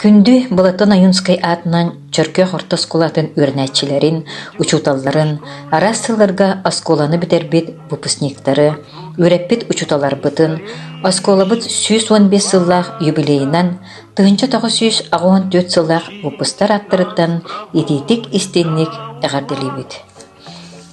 Күндү Балатын Аюнскай атынан чөркө хорто скулатын үрнәтчилерин, учуталларын, арасыларга осколаны битербит выпускниктары, үрәппит учуталар бытын, осколабыт 115 сыллах юбилейнан, тыгынча 914 сыллах выпустар аттырыттан ититик истенник әгәрделибит.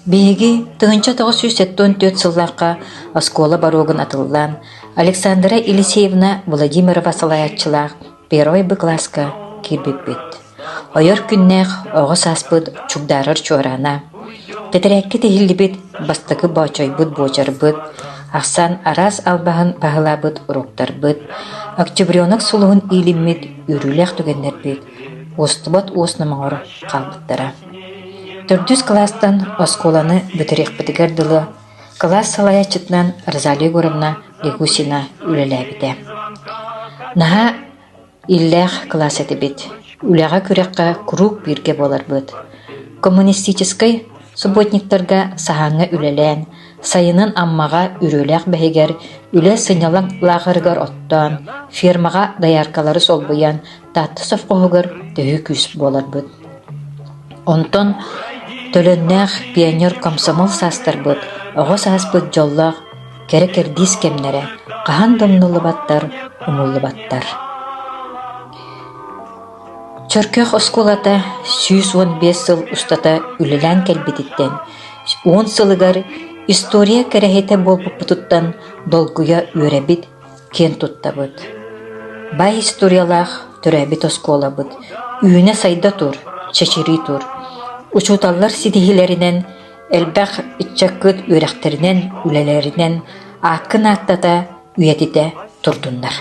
Беги тыгынча 974 сыллахка оскола барогын атыллан Александра Елисеевна Владимирова салаятчылах Первый бы класска кирбиппит. Ойор күннәх оғыс аспыд чугдарыр чорана. Петерәкке тегілібіт бастықы бачайбыт бочарбыт, ақсан арас албағын бағылабыт уроктарбыт, октябрионық сұлығын илиммит үріләқ түгеннербіт, остыбат оснамағыр қалбыттара. 400 класстан осколаны бүтірек бітігерділі, класс салаячытынан Розалия Егоровна Легусина үлеләбіде. Наға Иллях класс этебит. Уляга күрәккә круг бирге болар бит. Коммунистической субботниктарга саханга үлелән, сайынын аммага үреләк бәһигәр, үлә сынялан лагыргар оттан, фермага даяркалары солбуян, татты совхогыр төһү күс болар бит. Онтон төлөннәх пионер комсомол састар бит. Ого саспыт жоллак, керекердис кемнәре, кахан домнулы баттар, умуллы баттар. Чөркөх осколата 115 сыл устата үлелән кәлбититтен, 10 сылыгар история кәрәхете болпуппутуттан долгуя үрәбит кен туттабыт. Бай историялах төрәбит осколабыт, үйіне сайда тур, чечери тур. Учуталлар сидихилеринен, әлбәқ итчаккыт үрәхтеринен, үлелеринен, ақын аттата үйәтите турдундар.